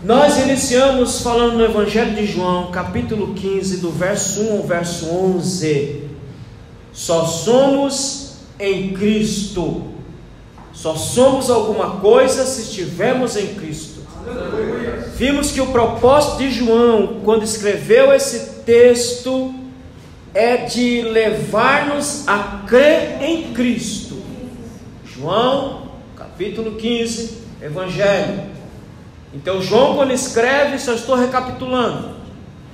Nós iniciamos falando no Evangelho de João, capítulo 15, do verso 1 ao verso 11. Só somos em Cristo. Só somos alguma coisa se estivermos em Cristo. Vimos que o propósito de João, quando escreveu esse texto, é de levar-nos a crer em Cristo. João, capítulo 15, Evangelho. Então João, quando escreve, só estou recapitulando,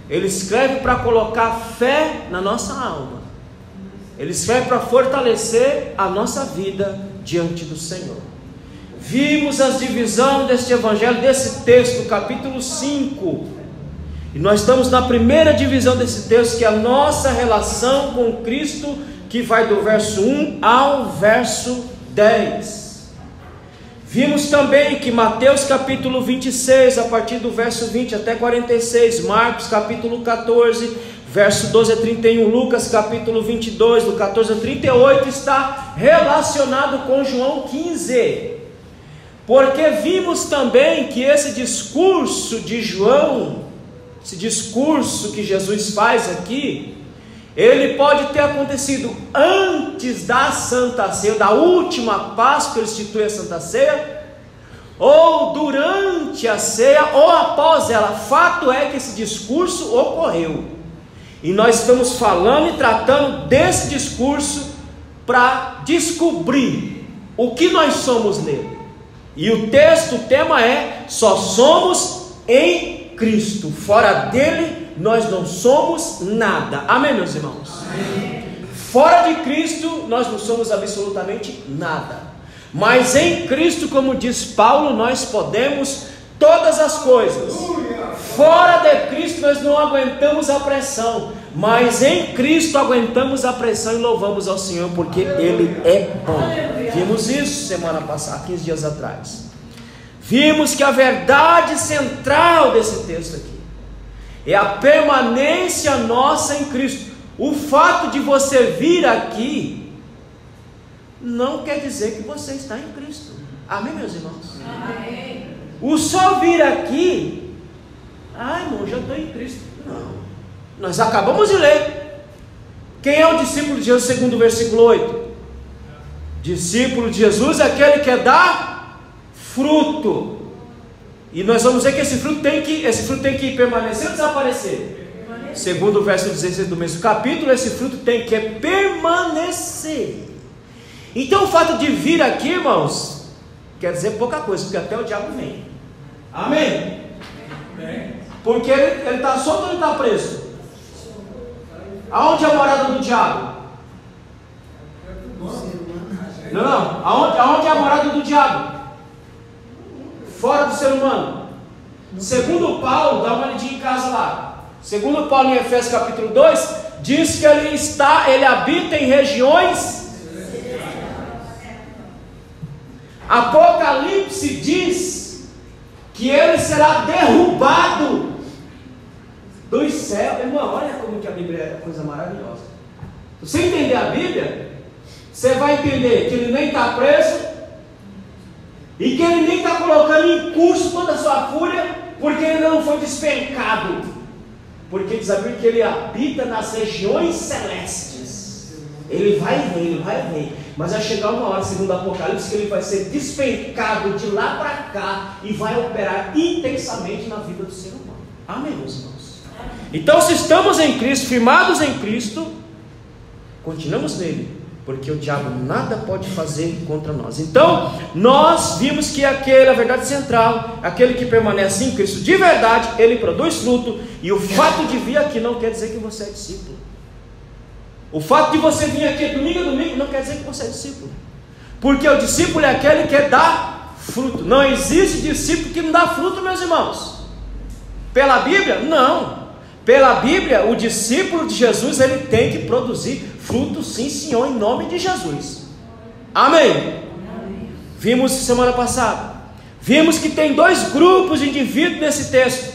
ele escreve para colocar fé na nossa alma. Ele escreve para fortalecer a nossa vida diante do Senhor. Vimos as divisões deste Evangelho, desse texto, capítulo 5. E nós estamos na primeira divisão desse texto, que é a nossa relação com Cristo, que vai do verso 1 ao verso 10. Vimos também que Mateus capítulo 26, a partir do verso 20 até 46, Marcos capítulo 14, verso 12 a 31, Lucas capítulo 22, do 14 a 38, está relacionado com João 15. Porque vimos também que esse discurso de João, esse discurso que Jesus faz aqui, ele pode ter acontecido antes da Santa Ceia, da última Páscoa, ele institui a Santa Ceia, ou durante a ceia, ou após ela. Fato é que esse discurso ocorreu, e nós estamos falando e tratando desse discurso para descobrir o que nós somos nele. E o texto, o tema é: só somos em Cristo, fora dele nós não somos nada. Amém, meus irmãos? Amém. Fora de Cristo nós não somos absolutamente nada, mas em Cristo, como diz Paulo, nós podemos todas as coisas. Fora de Cristo nós não aguentamos a pressão, mas em Cristo aguentamos a pressão e louvamos ao Senhor, porque Ele é bom. Vimos isso semana passada, 15 dias atrás. Vimos que a verdade central desse texto aqui é a permanência nossa em Cristo. O fato de você vir aqui não quer dizer que você está em Cristo. Amém, meus irmãos? Amém. O só vir aqui, irmão, já estou em Cristo. Não. Nós acabamos de ler. Quem é o discípulo de Jesus segundo o versículo 8? Discípulo de Jesus é aquele que dá fruto. E nós vamos ver que esse fruto tem que permanecer ou desaparecer? Segundo o verso 16 do mesmo capítulo, esse fruto tem que permanecer. Então o fato de vir aqui, irmãos, quer dizer pouca coisa, porque até o diabo vem. Amém? Porque ele está solto ou ele está preso? Aonde é a morada do diabo? Não. Aonde é a morada do diabo? Fora do ser humano. Segundo Paulo, dá uma olhadinha em casa lá. Segundo Paulo, em Efésios capítulo 2, diz que ele habita em regiões. Apocalipse diz que ele será derrubado dos céus. Irmão, olha como que a Bíblia é coisa maravilhosa. Se você entender a Bíblia, você vai entender que ele nem está preso, e que ele nem está colocando em curso toda a sua fúria, porque ele não foi despencado. Porque diz a Bíblia que ele habita nas regiões celestes. Ele vai vir, mas vai chegar uma hora, segundo o Apocalipse, que ele vai ser despencado de lá para cá e vai operar intensamente na vida do ser humano. Amém, meus irmãos? Então, se estamos em Cristo, firmados em Cristo, continuamos nele, porque o diabo nada pode fazer contra nós. Então, nós vimos que a verdade central, aquele que permanece em Cristo de verdade, ele produz fruto. E o fato de vir aqui não quer dizer que você é discípulo. O fato de você vir aqui domingo a domingo não quer dizer que você é discípulo, porque o discípulo é aquele que dá fruto. Não existe discípulo que não dá fruto, meus irmãos. Pela Bíblia? Não. Pela Bíblia, o discípulo de Jesus, ele tem que produzir fruto, sim, Senhor, em nome de Jesus. Amém? Amém. Vimos semana passada, vimos que tem dois grupos de indivíduos nesse texto.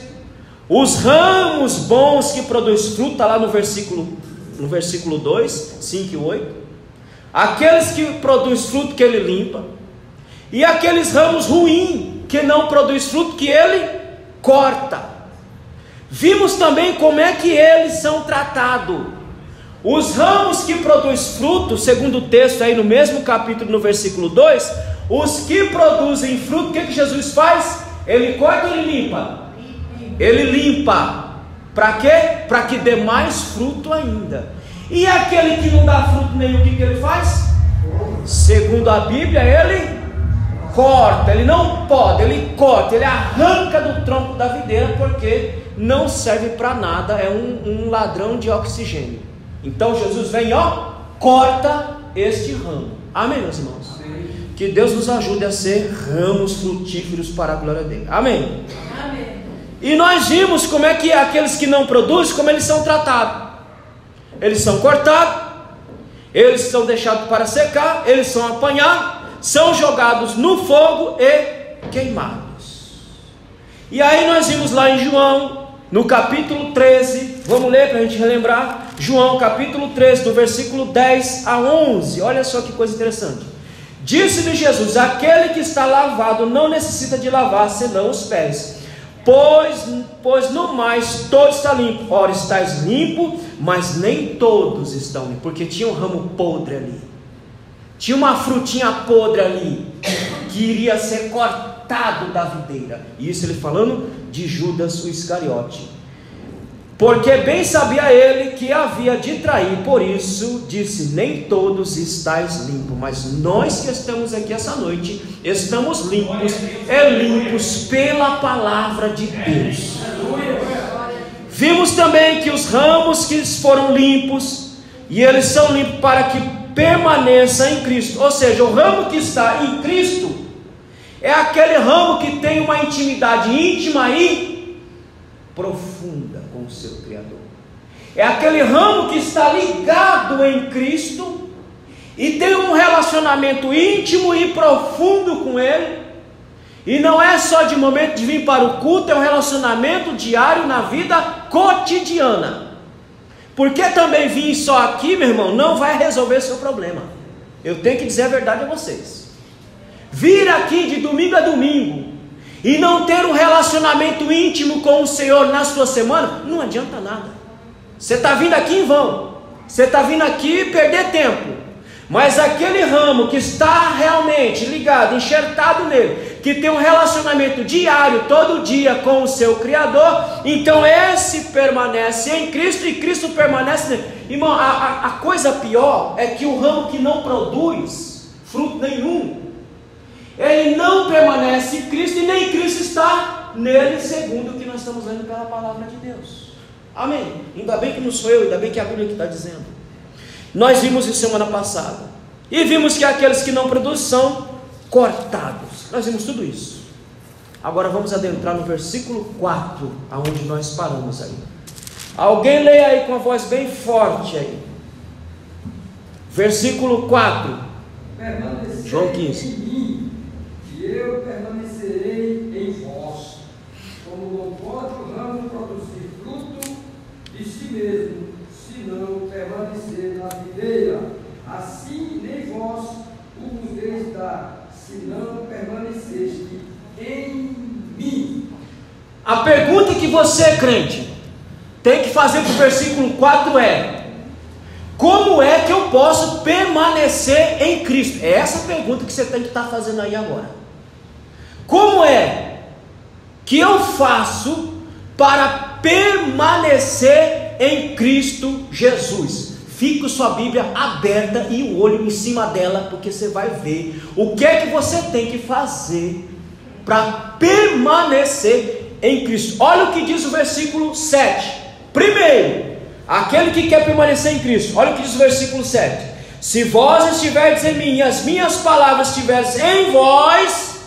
Os ramos bons que produzem fruto, está lá no versículo 2, 5 e 8. Aqueles que produzem fruto que ele limpa, e aqueles ramos ruins que não produzem fruto que ele corta. Vimos também como é que eles são tratados. Os ramos que produzem fruto, segundo o texto aí no mesmo capítulo, no versículo 2, os que produzem fruto, o que Jesus faz? Ele corta ou ele limpa? Ele limpa. Para quê? Para que dê mais fruto ainda. E aquele que não dá fruto nenhum, o que ele faz? Segundo a Bíblia, ele corta. Ele não pode, ele corta, ele arranca do tronco da videira, porque não serve para nada, é um ladrão de oxigênio. Então Jesus vem, corta este ramo. Amém, meus irmãos? Amém. Que Deus nos ajude a ser ramos frutíferos para a glória dele. Amém. Amém. E nós vimos como é que aqueles que não produzem, como eles são tratados. Eles são cortados, eles são deixados para secar, eles são apanhados, são jogados no fogo e queimados. E aí nós vimos lá em João, no capítulo 13, vamos ler para a gente relembrar. João capítulo 13, do versículo 10 a 11, olha só que coisa interessante. Disse-lhe Jesus: aquele que está lavado não necessita de lavar senão os pés, pois no mais todo está limpo. Ora, estáis limpo, mas nem todos estão limpos, porque tinha um ramo podre ali, tinha uma frutinha podre ali, que iria ser cortado da videira. E isso ele falando de Judas o Iscariote, porque bem sabia ele que havia de trair, por isso disse: nem todos estáis limpos, mas nós que estamos aqui essa noite, estamos limpos, limpos pela palavra de Deus. Vimos também que os ramos que foram limpos, e eles são limpos para que permaneça em Cristo, ou seja, o ramo que está em Cristo, é aquele ramo que tem uma intimidade íntima e profunda com o seu Criador. É aquele ramo que está ligado em Cristo e tem um relacionamento íntimo e profundo com Ele. E não é só de momento de vir para o culto, é um relacionamento diário na vida cotidiana. Porque também vir só aqui, meu irmão, não vai resolver seu problema. Eu tenho que dizer a verdade a vocês. Vir aqui de domingo a domingo e não ter um relacionamento íntimo com o Senhor na sua semana, não adianta nada. Você está vindo aqui em vão, você está vindo aqui perder tempo. Mas aquele ramo que está realmente ligado, enxertado nele, que tem um relacionamento diário, todo dia com o seu Criador, então esse permanece em Cristo e Cristo permanece nele. Irmão, a coisa pior é que o ramo que não produz fruto nenhum, ele não permanece em Cristo e nem Cristo está nele, segundo o que nós estamos lendo pela palavra de Deus. Amém? Ainda bem que não sou eu, ainda bem que é a Bíblia que está dizendo. Nós vimos isso semana passada, e vimos que aqueles que não produzem são cortados. Nós vimos tudo isso. Agora vamos adentrar no versículo 4, aonde nós paramos aí. Alguém leia aí com a voz bem forte aí. Versículo 4. João 15. Em mim, e eu permanecerei em vós. Como não pode o ramo produzir fruto de si mesmo, se não permanecer na videira, assim nem vós o podeis dar, se não permaneceste em mim. A pergunta que você, crente, tem que fazer para o versículo 4 é: como é que eu posso permanecer em Cristo? É essa a pergunta que você tem que estar fazendo aí agora. Como é que eu faço para permanecer em Cristo Jesus? Fique com sua Bíblia aberta e o olho em cima dela, porque você vai ver o que é que você tem que fazer para permanecer em Cristo. Olha o que diz o versículo 7. Primeiro, aquele que quer permanecer em Cristo, olha o que diz o versículo 7. Se vós estiverdes em mim e as minhas palavras estiverem em vós,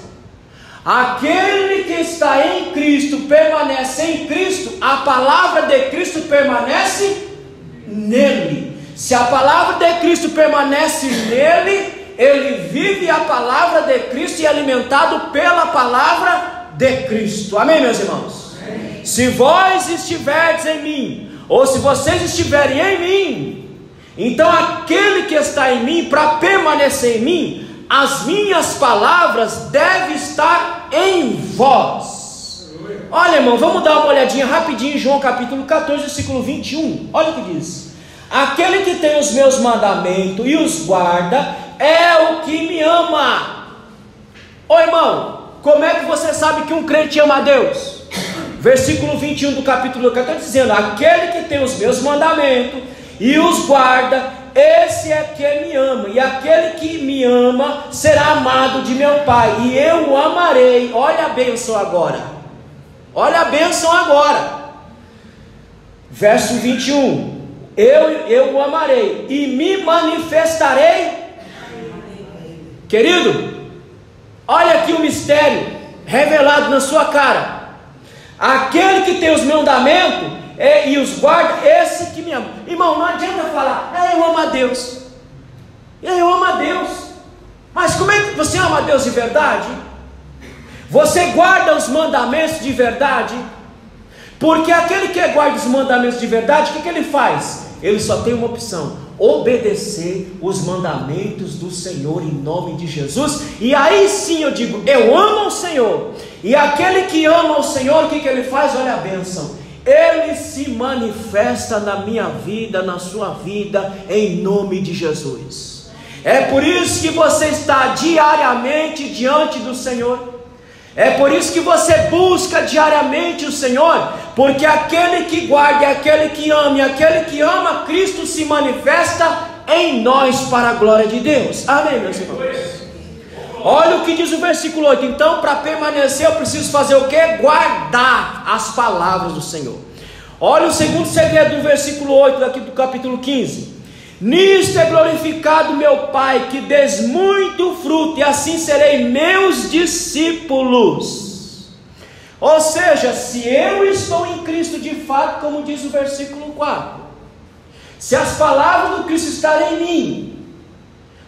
aquele que está em Cristo permanece em Cristo, a palavra de Cristo permanece nele. Se a palavra de Cristo permanece nele, ele vive a palavra de Cristo e é alimentado pela palavra de Cristo. Amém, meus irmãos? Amém. Se vós estiverdes em mim, ou se vocês estiverem em mim, então aquele que está em mim, para permanecer em mim, as minhas palavras devem estar em vós. Olha, irmão, vamos dar uma olhadinha rapidinho em João capítulo 14, versículo 21. Olha o que diz: aquele que tem os meus mandamentos e os guarda é o que me ama. Ô irmão, como é que você sabe que um crente ama a Deus? Versículo 21 do capítulo 14 dizendo: aquele que tem os meus mandamentos e os guarda, esse é que me ama, e aquele que me ama será amado de meu Pai, e eu o amarei. Olha a bênção agora, olha a bênção agora. Verso 21: eu o amarei e me manifestarei. Querido, olha aqui o mistério revelado na sua cara. Aquele que tem os meus mandamentos e os guarda, esse que me ama. Irmão, não adianta falar: eu amo a Deus, eu amo a Deus. Mas como é que você ama a Deus de verdade? Você guarda os mandamentos de verdade? Porque aquele que guarda os mandamentos de verdade, o que ele faz? Ele só tem uma opção: obedecer os mandamentos do Senhor em nome de Jesus. E aí sim eu digo: eu amo o Senhor. E aquele que ama o Senhor, o que ele faz? Olha a bênção: ele se manifesta na minha vida, na sua vida, em nome de Jesus. É por isso que você está diariamente diante do Senhor. É por isso que você busca diariamente o Senhor, porque aquele que guarda, aquele que ama, e aquele que ama Cristo se manifesta em nós para a glória de Deus. Amém, meus irmãos? Olha o que diz o versículo 8. Então, para permanecer, eu preciso fazer o que? Guardar as palavras do Senhor. Olha o segundo segredo do versículo 8 daqui do capítulo 15. Nisto é glorificado meu Pai, que des muito fruto, e assim serei meus discípulos. Ou seja, se eu estou em Cristo de fato, como diz o versículo 4, se as palavras do Cristo estarem em mim,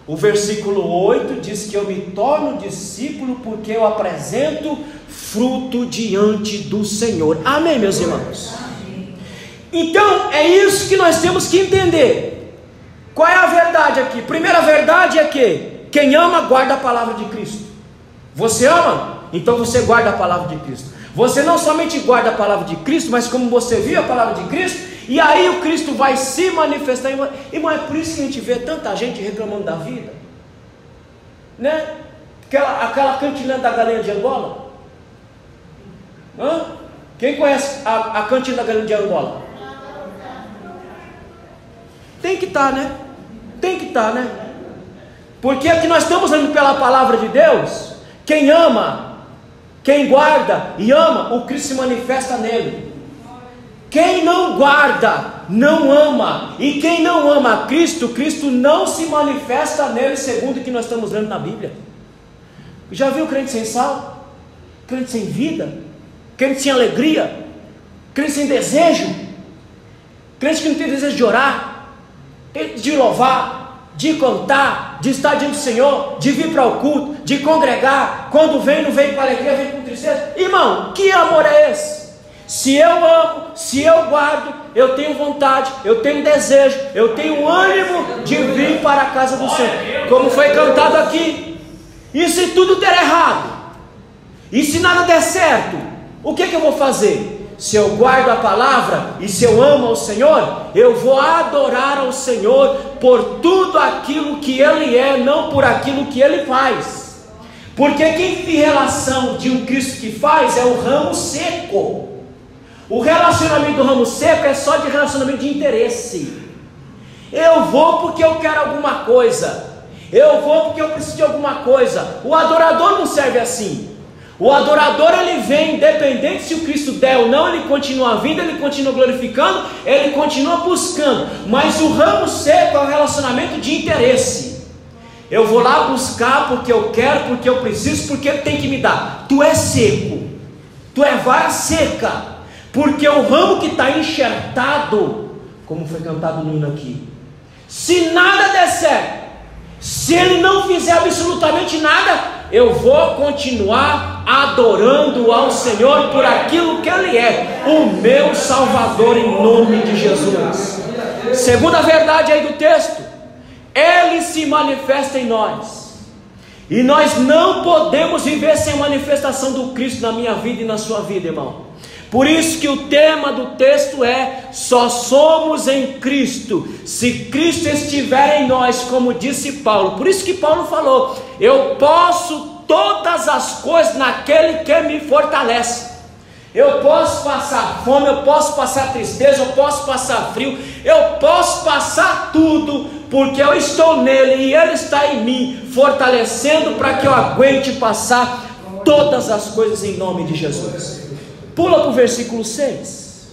o versículo 8 diz que eu me torno discípulo porque eu apresento fruto diante do Senhor. Amém, meus irmãos? Então é isso que nós temos que entender. Qual é a verdade aqui? Primeira verdade é que quem ama guarda a palavra de Cristo. Você ama? Então você guarda a palavra de Cristo. Você não somente guarda a palavra de Cristo, mas como você viu a palavra de Cristo, e aí o Cristo vai se manifestar. Irmão, é por isso que a gente vê tanta gente reclamando da vida, né? Aquela cantina da galinha de Angola. Quem conhece a cantina da galinha de Angola? Tem que estar, né? Tem que estar, né? Porque aqui nós estamos lendo pela palavra de Deus. Quem ama, quem guarda e ama, o Cristo se manifesta nele. Quem não guarda, não ama. E quem não ama a Cristo, Cristo não se manifesta nele, segundo o que nós estamos lendo na Bíblia. Já viu crente sem sal? Crente sem vida? Crente sem alegria? Crente sem desejo? Crente que não tem desejo de orar, de louvar, de cantar, de estar diante do Senhor, de vir para o culto, de congregar. Quando vem, não vem com alegria, vem com tristeza. Irmão, que amor é esse? Se eu amo, se eu guardo, eu tenho vontade, eu tenho desejo, eu tenho ânimo de vir para a casa do Senhor, como foi cantado aqui. E se tudo der errado, e se nada der certo, o que eu vou fazer? Se eu guardo a palavra e se eu amo ao Senhor, eu vou adorar ao Senhor por tudo aquilo que Ele é, não por aquilo que Ele faz. Porque quem tem relação de um Cristo que faz é o ramo seco. O relacionamento do ramo seco é só de relacionamento de interesse. Eu vou porque eu quero alguma coisa, eu vou porque eu preciso de alguma coisa. O adorador não serve assim. O adorador, ele vem independente se o Cristo der ou não, ele continua vindo, ele continua glorificando, ele continua buscando. Mas o ramo seco é um relacionamento de interesse. Eu vou lá buscar porque eu quero, porque eu preciso, porque ele tem que me dar. Tu é seco, tu é vara seca, porque o ramo que está enxertado, como foi cantado no hino aqui, se nada der certo, se ele não fizer absolutamente nada, eu vou continuar adorando ao Senhor por aquilo que Ele é, o meu Salvador, em nome de Jesus. Segunda verdade aí do texto, Ele se manifesta em nós. E nós não podemos viver sem a manifestação do Cristo na minha vida e na sua vida, irmão. Por isso que o tema do texto é: só somos em Cristo, se Cristo estiver em nós, como disse Paulo. Por isso que Paulo falou: eu posso todas as coisas naquele que me fortalece. Eu posso passar fome, eu posso passar tristeza, eu posso passar frio, eu posso passar tudo, porque eu estou nele e ele está em mim, fortalecendo para que eu aguente passar todas as coisas em nome de Jesus. Pula para o versículo 6.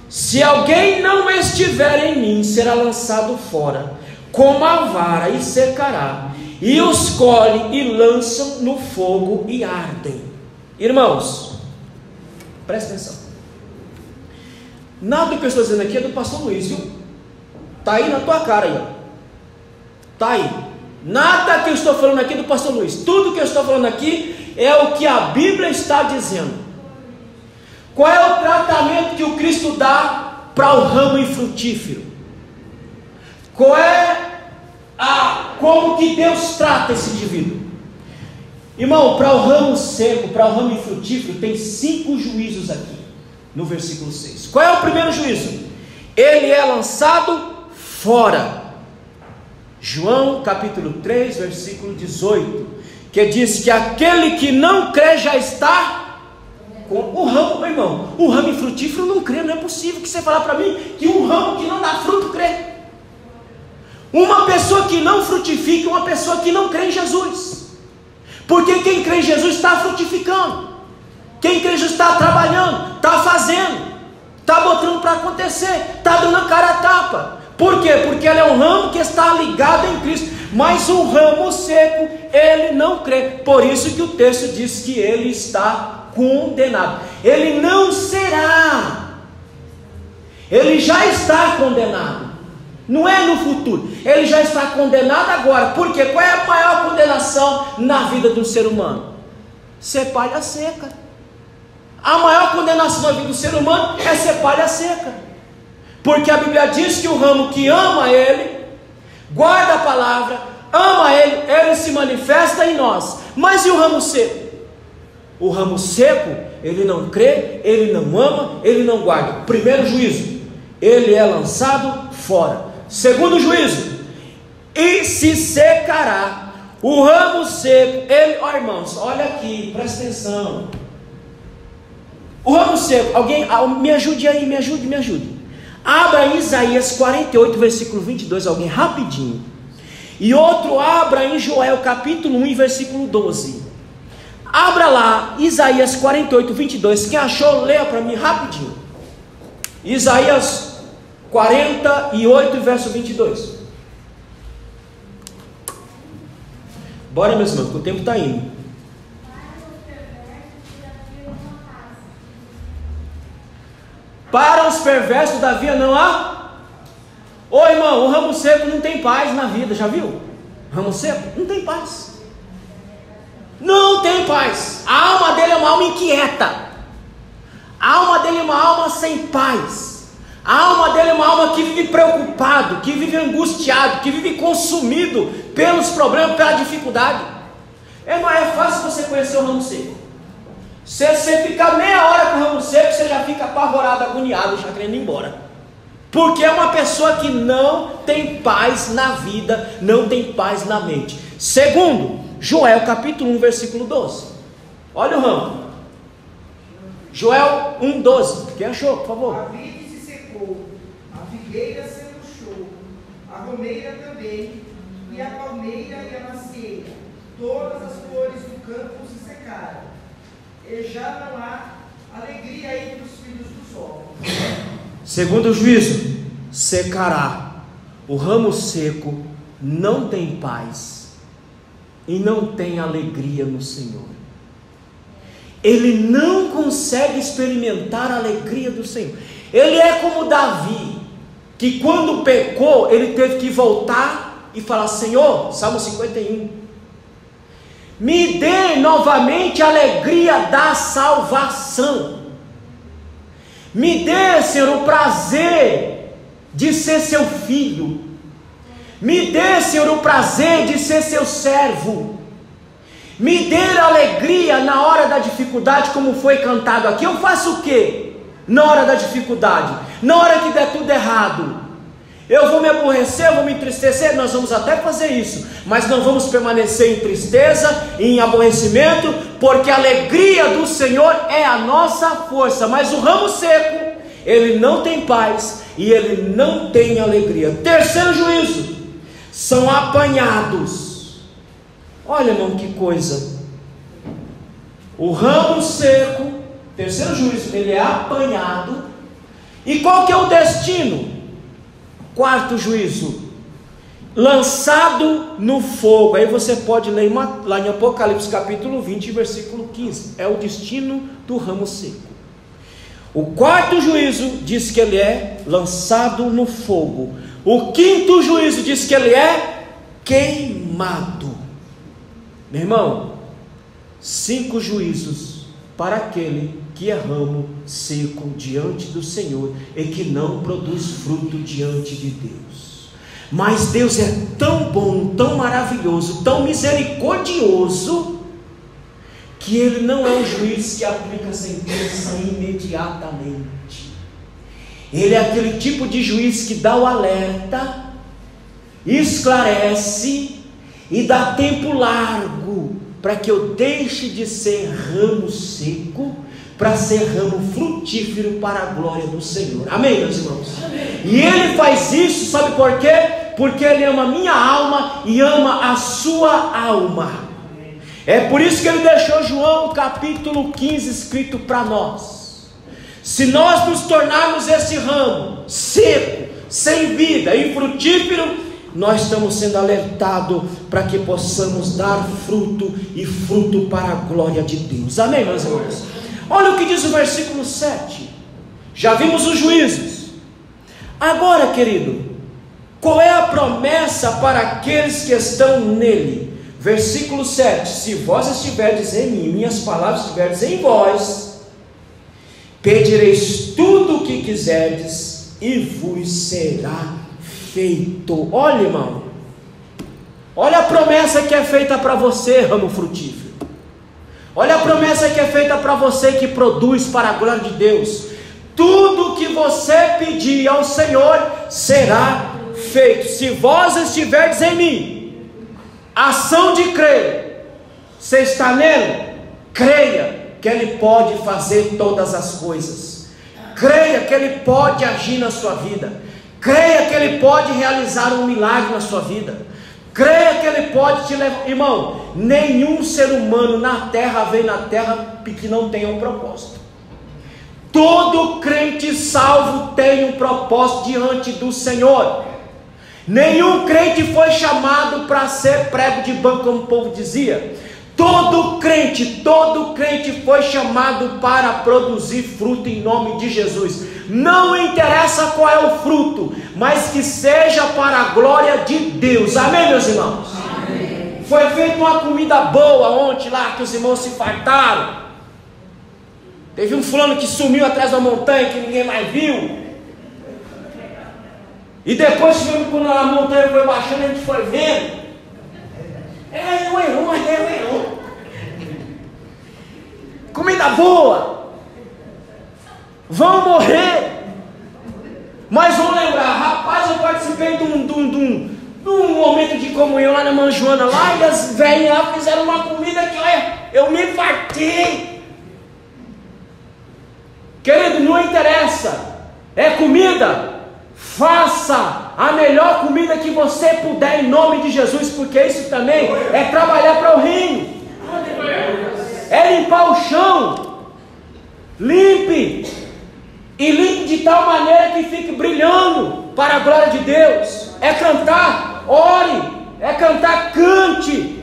Se alguém não estiver em mim, será lançado fora como a vara e secará, e os colhem e lançam no fogo e ardem. Irmãos, presta atenção. Nada do que eu estou dizendo aqui é do pastor Luiz, viu? Está aí na tua cara aí, ó. Está aí. Nada que eu estou falando aqui é do pastor Luiz. Tudo que eu estou falando aqui é o que a Bíblia está dizendo. Qual é o tratamento que o Cristo dá para o ramo infrutífero? Qual é como que Deus trata esse indivíduo? Irmão, para o ramo seco, para o ramo infrutífero, tem 5 juízos aqui, no versículo 6. Qual é o primeiro juízo? Ele é lançado fora. João capítulo 3, versículo 18, que diz que aquele que não crê já está com o ramo, meu irmão. O ramo infrutífero não crê, não é possível que você falar para mim que um ramo que não dá fruto crê. Uma pessoa que não frutifica, uma pessoa que não crê em Jesus. Porque quem crê em Jesus está frutificando. Quem crê em Jesus está trabalhando, está fazendo, está botando para acontecer, está dando a cara a tapa. Por quê? Porque ele é um ramo que está ligado em Cristo. Mas o ramo seco, ele não crê. Por isso que o texto diz que ele está condenado. Ele não será. Ele já está condenado. Não é no futuro. Ele já está condenado agora. Por quê? Qual é a maior condenação na vida de um ser humano? Ser palha seca. A maior condenação na vida do ser humano é ser palha seca. Porque a Bíblia diz que o ramo que ama Ele, guarda a palavra, ama Ele, Ele se manifesta em nós. Mas e o ramo seco? O ramo seco, ele não crê, ele não ama, ele não guarda. Primeiro juízo, ele é lançado fora. Segundo juízo, e se secará. O ramo seco, ele, ó irmãos, olha aqui, presta atenção. O ramo seco, alguém, me ajude aí, me ajude. Abra Isaías 48, versículo 22, alguém, rapidinho. E outro abra em Joel capítulo 1, versículo 12. Abra lá, Isaías 48, 22, quem achou, leia para mim rapidinho. Isaías 48, verso 22. Bora, meus irmãos, porque o tempo está indo. Para os perversos, todavia, não há. Ô irmão, o ramo seco não tem paz na vida, já viu? Ramo seco não tem paz. Não tem paz. A alma dele é uma alma inquieta. A alma dele é uma alma sem paz. A alma dele é uma alma que vive preocupado, que vive angustiado, que vive consumido pelos problemas, pela dificuldade. Não é fácil você conhecer o ramo seco. Se você ficar meia hora com o ramo seco, você já fica apavorado, agoniado, já querendo ir embora. Porque é uma pessoa que não tem paz na vida, não tem paz na mente. Segundo, Joel capítulo 1, versículo 12. Olha o ramo. Joel 1, 12. Quem achou, por favor? A vide se secou, a figueira se murchou, a romeira também, e a palmeira e a macieira. Todas as flores do campo se secaram, e já não há alegria entre os filhos do sol. Segundo o juízo, secará. O ramo seco não tem paz e não tem alegria no Senhor. Ele não consegue experimentar a alegria do Senhor. Ele é como Davi, que quando pecou, ele teve que voltar e falar: Senhor, Salmo 51, me dê novamente a alegria da salvação. Me dê, Senhor, o prazer de ser seu filho. Me dê, Senhor, o prazer de ser seu servo. me dê alegria na hora da dificuldade, como foi cantado aqui. Eu faço o quê na hora da dificuldade? Na hora que der tudo errado, eu vou me aborrecer, eu vou me entristecer? Nós vamos até fazer isso, mas não vamos permanecer em tristeza, em aborrecimento, porque a alegria do Senhor é a nossa força. Mas o ramo seco, ele não tem paz e ele não tem alegria. Terceiro juízo, são apanhados. Olha, irmão, que coisa. O ramo seco, terceiro juízo, ele é apanhado. E qual que é o destino? Quarto juízo, lançado no fogo. Aí você pode ler lá em Apocalipse capítulo 20, versículo 15. É o destino do ramo seco. O quarto juízo diz que ele é lançado no fogo. O quinto juízo diz que ele é queimado. Meu irmão, 5 juízos para aquele que é ramo seco diante do Senhor e que não produz fruto diante de Deus. Mas Deus é tão bom, tão maravilhoso, tão misericordioso, que Ele não é um juiz que aplica a sentença imediatamente. Ele é aquele tipo de juiz que dá o alerta, esclarece e dá tempo largo para que eu deixe de ser ramo seco para ser ramo frutífero para a glória do Senhor. Amém, meus irmãos? Amém. E Ele faz isso, sabe por quê? Porque Ele ama a minha alma e ama a sua alma. É por isso que Ele deixou João capítulo 15 escrito para nós. Se nós nos tornarmos esse ramo seco, sem vida, infrutífero, nós estamos sendo alertados para que possamos dar fruto, e fruto para a glória de Deus. Amém, meus irmãos? Olha o que diz o versículo 7. Já vimos os juízos. Agora, querido, qual é a promessa para aqueles que estão nele? Versículo 7. Se vós estiverdes em mim, minhas palavras estiverdes em vós, pedireis tudo o que quiserdes e vos será feito. Olha, irmão, olha a promessa que é feita para você, ramo frutífero. Olha a promessa que é feita para você que produz para a glória de Deus. Tudo que você pedir ao Senhor será feito. Se vós estiverdes em mim, ação de crer, você está nele, creia que Ele pode fazer todas as coisas. Creia que Ele pode agir na sua vida. Creia que Ele pode realizar um milagre na sua vida. Creia que Ele pode te levar. Irmão, nenhum ser humano na terra vem na terra que não tenha um propósito. Todo crente salvo tem um propósito diante do Senhor. Nenhum crente foi chamado para ser prego de banco, como o povo dizia. Todo crente foi chamado para produzir fruto em nome de Jesus. Não interessa qual é o fruto, mas que seja para a glória de Deus. Amém, meus irmãos? Amém. Foi feita uma comida boa ontem lá, que os irmãos se fartaram. Teve um fulano que sumiu atrás da montanha, que ninguém mais viu. E depois, quando a montanha foi baixando, a gente foi vendo. Comida boa. Vão morrer. Mas vão lembrar, rapaz, eu participei de um momento de comunhão lá na Manjoana, lá, e as velhas lá fizeram uma comida que, olha, eu me fartei. Querido, não interessa. É comida. Faça a melhor comida que você puder em nome de Jesus, porque isso também é trabalhar para o reino, é limpar o chão. Limpe, e limpe de tal maneira que fique brilhando para a glória de Deus. É cantar, ore. É cantar, cante,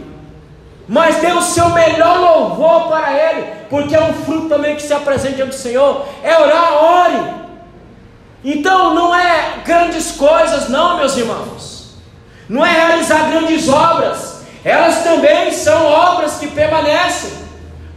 mas dê o seu melhor louvor para Ele, porque é um fruto também que se apresenta diante do Senhor. É orar, ore. Então não é grandes coisas não, meus irmãos. Não é realizar grandes obras. Elas também são obras que permanecem.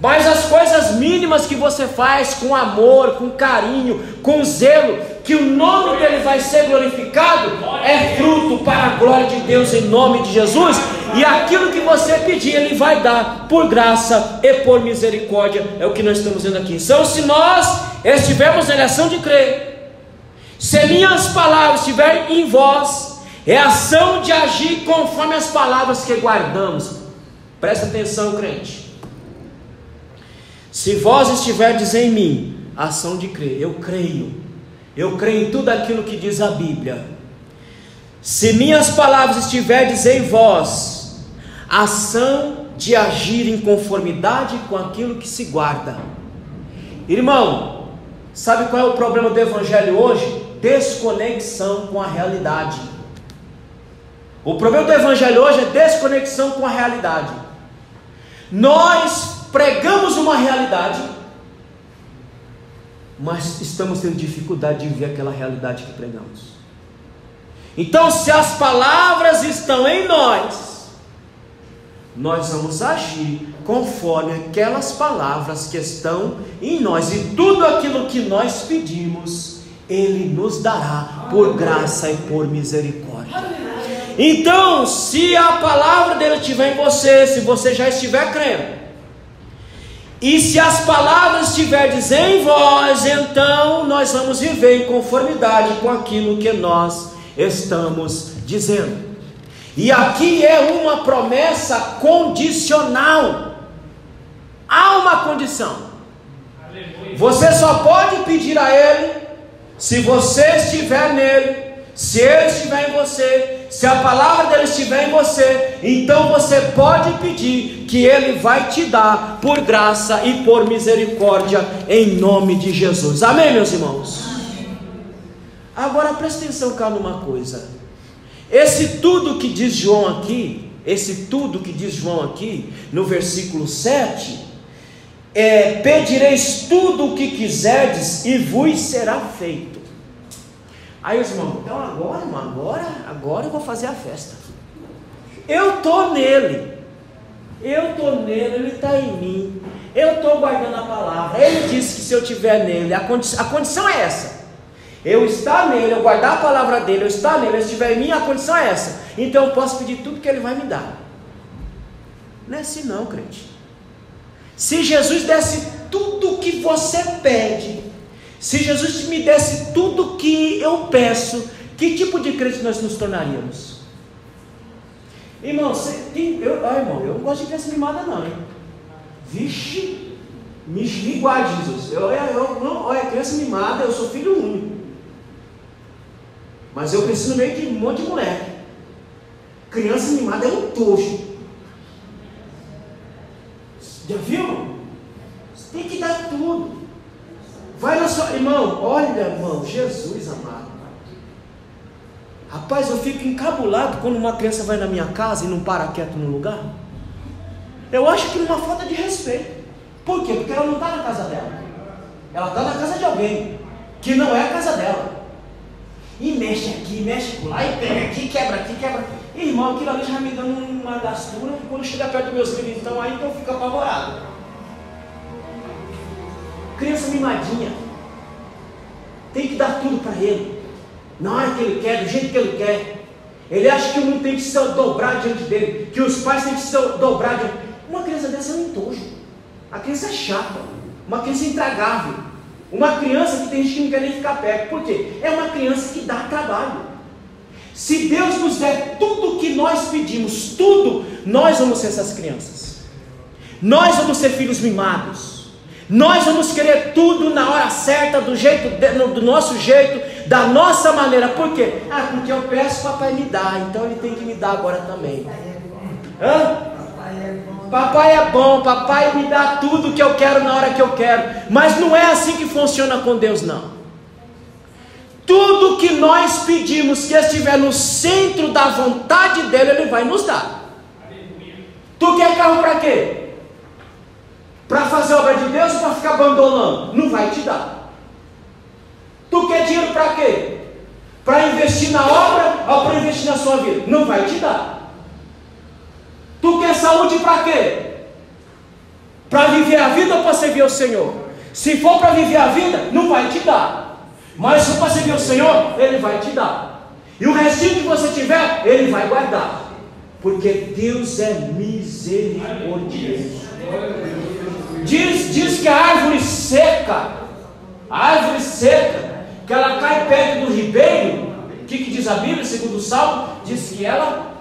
Mas as coisas mínimas que você faz com amor, com carinho, com zelo, que o nome dele vai ser glorificado, é fruto para a glória de Deus em nome de Jesus. E aquilo que você pedir, ele vai dar por graça e por misericórdia. É o que nós estamos vendo aqui. Então, se nós estivermos na ação de crer, se minhas palavras estiverem em vós, é ação de agir conforme as palavras que guardamos. Presta atenção, crente. Se vós estiverdes em mim, ação de crer, eu creio em tudo aquilo que diz a Bíblia. Se minhas palavras estiverdes em vós, ação de agir em conformidade com aquilo que se guarda. Irmão, sabe qual é o problema do evangelho hoje? Desconexão com a realidade. O problema do evangelho hoje é desconexão com a realidade. Nós pregamos uma realidade, mas estamos tendo dificuldade de ver aquela realidade que pregamos. Então, se as palavras estão em nós, nós vamos agir conforme aquelas palavras que estão em nós, e tudo aquilo que nós pedimos, Ele nos dará por graça e por misericórdia. Então, se a palavra dele estiver em você, se você já estiver crendo, e se as palavras estiverdes em vós, então nós vamos viver em conformidade com aquilo que nós estamos dizendo. E aqui é uma promessa condicional. Há uma condição. Você só pode pedir a Ele se você estiver nele, se Ele estiver em você, se a palavra dele estiver em você. Então você pode pedir que Ele vai te dar por graça e por misericórdia em nome de Jesus. Amém, meus irmãos? Agora presta atenção cá numa coisa. Esse tudo que diz João aqui, no versículo 7, pedireis tudo o que quiserdes e vos será feito. Aí os irmãos, então agora eu vou fazer a festa. Eu estou nele, ele está em mim, eu estou guardando a palavra. Ele disse que se eu estiver nele, a condição é essa: eu estar nele, eu guardar a palavra dele, eu estar nele, eu estiver em mim, a condição é essa. Então eu posso pedir tudo que ele vai me dar. Não é assim não, crente. Se Jesus desse tudo que você pede, se Jesus me desse tudo que eu peço, que tipo de crente nós nos tornaríamos? Irmão, irmão, eu não gosto de criança mimada não, hein? Vixe, me guarde, Jesus. Olha, criança mimada, eu sou filho único, mas eu preciso meio de um monte de moleque. Criança mimada é um tojo. Já viu? Você tem que dar tudo. Vai na sua... Irmão, olha, irmão, Jesus amado. Rapaz, eu fico encabulado quando uma criança vai na minha casa e não para quieto no lugar. Eu acho que é uma falta de respeito. Por quê? Porque ela não está na casa dela. Ela está na casa de alguém que não é a casa dela. E mexe aqui, mexe lá, e pega aqui, quebra aqui, quebra. Irmão, aquilo ali já me dando uma gastura, que quando chega perto dos meus filhos, então aí eu fico apavorado. Criança mimadinha, tem que dar tudo para ele, na hora que ele quer, do jeito que ele quer. Ele acha que o mundo tem que se dobrar diante dele, que os pais têm que se dobrar diante. Uma criança dessa é um entojo. A criança é chata, uma criança intragável, uma criança que tem gente que não quer nem ficar perto. Por quê? É uma criança que dá trabalho. Se Deus nos der tudo o que nós pedimos, tudo, nós vamos ser essas crianças. Nós vamos ser filhos mimados. Nós vamos querer tudo na hora certa, do nosso jeito, da nossa maneira. Por quê? Porque eu peço, papai me dá, então ele tem que me dar agora também. Papai é bom, papai me dá tudo que eu quero na hora que eu quero. Mas não é assim que funciona com Deus, não. Tudo que nós pedimos que estiver no centro da vontade dele, ele vai nos dar. Tu quer carro para quê? Para fazer obra de Deus ou para ficar abandonando? Não vai te dar. Tu quer dinheiro para quê? Para investir na obra ou para investir na sua vida? Não vai te dar. Tu quer saúde para quê? Para viver a vida ou para servir ao Senhor? Se for para viver a vida, não vai te dar. Mas se for para servir ao Senhor, Ele vai te dar. E o restinho que você tiver, Ele vai guardar. Porque Deus é misericordioso. Diz que a árvore seca, que ela cai perto do ribeiro, o que diz a Bíblia, segundo o Salmo? Diz que ela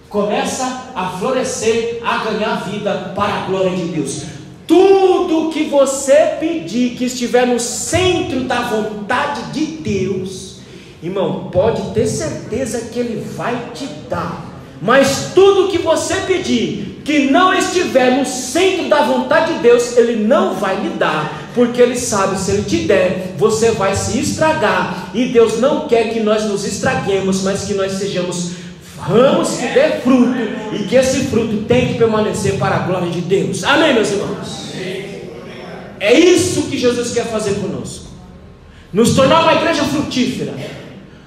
começa a florescer, a ganhar vida para a glória de Deus. Tudo que você pedir que estiver no centro da vontade de Deus, irmão, pode ter certeza que Ele vai te dar. Mas tudo que você pedir que não estiver no centro da vontade de Deus, Ele não vai lhe dar, porque Ele sabe, se Ele te der, você vai se estragar, e Deus não quer que nós nos estraguemos, mas que nós sejamos ramos que dê fruto, e que esse fruto tem que permanecer para a glória de Deus. Amém, meus irmãos? É isso que Jesus quer fazer conosco, nos tornar uma igreja frutífera,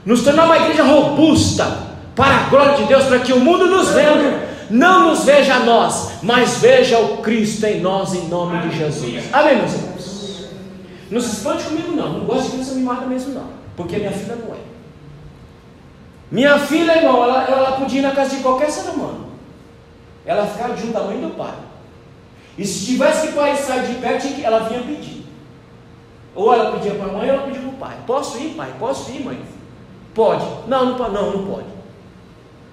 nos tornar uma igreja robusta, para a glória de Deus, para que o mundo nos vendo, não nos veja a nós, mas veja o Cristo em nós, em nome de Jesus. Amém, meus irmãos? Não se espante comigo não gosto de criança mimada mesmo não, porque minha filha não é. Minha filha, irmão, ela podia ir na casa de qualquer ser humano, ela ficava junto da mãe e do pai, e se tivesse que o pai sair de perto, ela vinha pedir, ou ela pedia para a mãe, ou ela pedia para o pai: posso ir, pai? Posso ir, mãe? Pode. Não pode.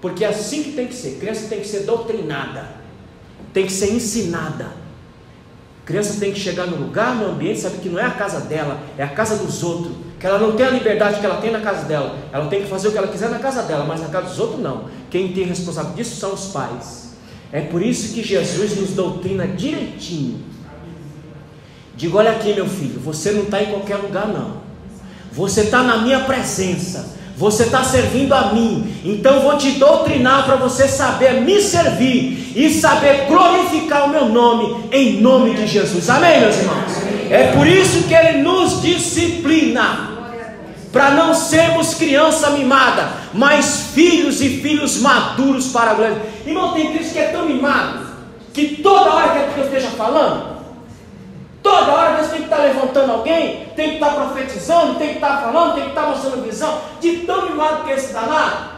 Porque é assim que tem que ser. Criança tem que ser doutrinada, tem que ser ensinada. Criança tem que chegar no lugar, no ambiente, sabe que não é a casa dela, é a casa dos outros, que ela não tem a liberdade que ela tem na casa dela, ela tem que fazer o que ela quiser na casa dela, mas na casa dos outros não. Quem tem responsabilidade disso são os pais. É por isso que Jesus nos doutrina direitinho. Digo: olha aqui, meu filho, você não está em qualquer lugar não, você está na minha presença, você está servindo a mim, então vou te doutrinar para você saber me servir e saber glorificar o meu nome, em nome de Jesus. Amém, meus irmãos? É por isso que Ele nos disciplina, para não sermos criança mimada, mas filhos e filhos maduros para a glória. Irmão, tem crente que é tão mimado, que toda hora quer que eu esteja falando, toda hora Deus tem que estar levantando alguém, tem que estar profetizando, tem que estar falando, tem que estar mostrando visão, de tão mimado que é esse danado.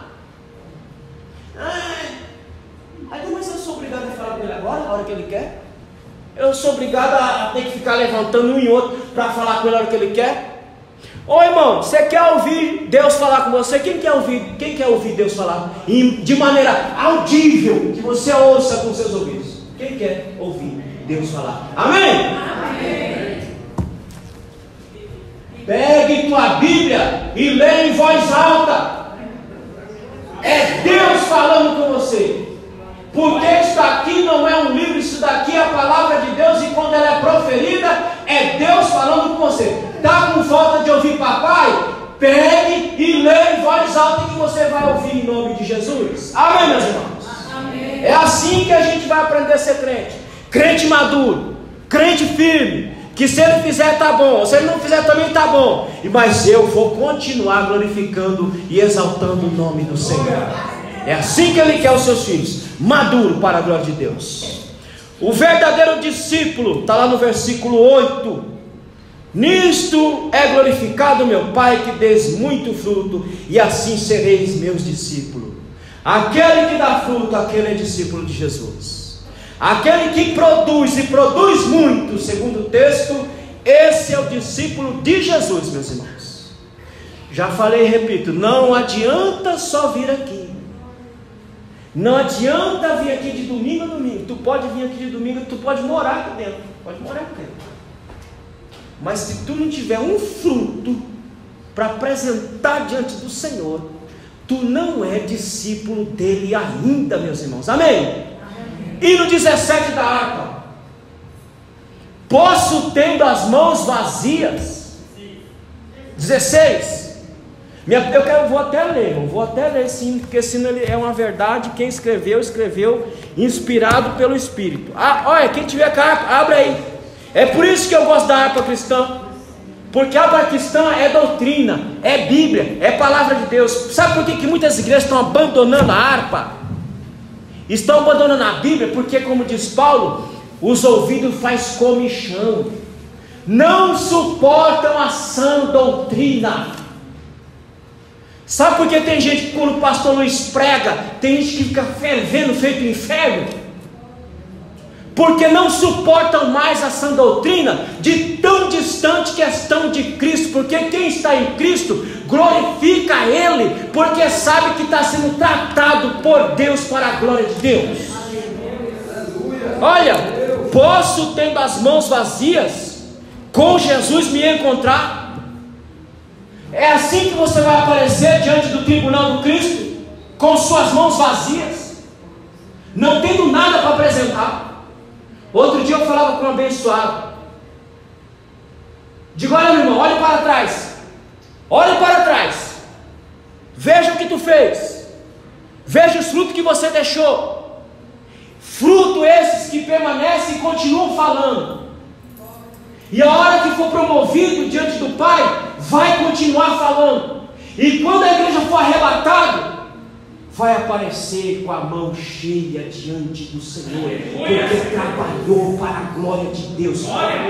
Aí, mas eu sou obrigado a falar com ele agora, na hora que ele quer? Eu sou obrigado a ter que ficar levantando um e outro para falar com ele na hora que ele quer? Ô irmão, você quer ouvir Deus falar com você? Quem quer ouvir Deus falar de maneira audível, que você ouça com seus ouvidos? Quem quer ouvir Deus falar? Amém? Amém. Pegue tua Bíblia e leia em voz alta. É Deus falando com você. Porque isso daqui não é um livro, isso daqui é a palavra de Deus, e quando ela é proferida, é Deus falando com você. Está com falta de ouvir papai? Pegue e leia em voz alta, que você vai ouvir em nome de Jesus. Amém, meus irmãos? Amém. É assim que a gente vai aprender a ser crente. Crente maduro, crente firme, que se ele fizer está bom, se ele não fizer também está bom, mas eu vou continuar glorificando e exaltando o nome do Senhor. É assim que Ele quer os seus filhos, maduro para a glória de Deus. O verdadeiro discípulo, está lá no versículo 8: nisto é glorificado meu Pai, que deis muito fruto, e assim sereis meus discípulos. Aquele que dá fruto, aquele é discípulo de Jesus. Aquele que produz, e produz muito, segundo o texto, esse é o discípulo de Jesus, meus irmãos. Já falei e repito: não adianta só vir aqui, não adianta vir aqui de domingo a domingo. Tu pode vir aqui de domingo, tu pode morar aqui dentro, mas se tu não tiver um fruto para apresentar diante do Senhor, tu não é discípulo dele ainda, meus irmãos. Amém? E no 17 da harpa: posso, tendo as mãos vazias. 16. Vou até ler sim, porque senão ele é uma verdade. Quem escreveu inspirado pelo Espírito. Olha, quem tiver com a harpa, abre aí. É por isso que eu gosto da harpa cristã, porque a harpa cristã é doutrina, é Bíblia, é palavra de Deus. Sabe por que muitas igrejas estão abandonando a harpa? Estão abandonando a Bíblia, porque, como diz Paulo, os ouvidos faz comichão, não suportam a sã doutrina. Sabe por que tem gente que quando o pastor Luiz prega, tem gente que fica fervendo feito inferno? Porque não suportam mais a sã doutrina, de tão distante que estão de Cristo. Porque quem está em Cristo glorifica Ele, porque sabe que está sendo tratado por Deus para a glória de Deus. Olha, posso, tendo as mãos vazias, com Jesus me encontrar? É assim que você vai aparecer diante do tribunal do Cristo, com suas mãos vazias, não tendo nada para apresentar. Outro dia eu falava com um abençoado, digo: olha, meu irmão, olhe para trás, veja o que tu fez, veja os frutos que você deixou, frutos esses que permanecem e continuam falando, e a hora que for promovido diante do Pai, vai continuar falando, e quando a igreja for arrebatada, vai aparecer com a mão cheia diante do Senhor, porque trabalhou para a glória de Deus.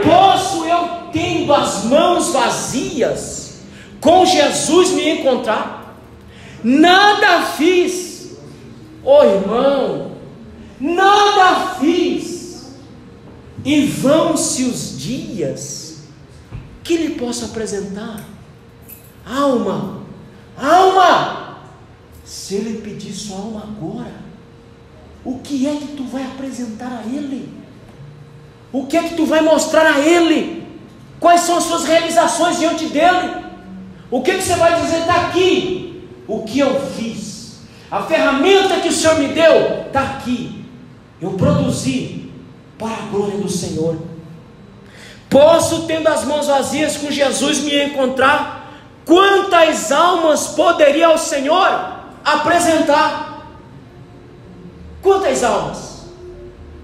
Posso eu, tendo as mãos vazias, com Jesus me encontrar? Nada fiz, irmão, nada fiz, e vão-se os dias, que lhe posso apresentar? Alma, se ele pedir sua alma agora, o que é que tu vai apresentar a ele? O que é que tu vai mostrar a ele? Quais são as suas realizações diante dele? O que é que você vai dizer? Está aqui o que eu fiz, a ferramenta que o Senhor me deu está aqui, eu produzi para a glória do Senhor. Posso, tendo as mãos vazias, com Jesus me encontrar? Quantas almas poderia o Senhor apresentar? Quantas almas?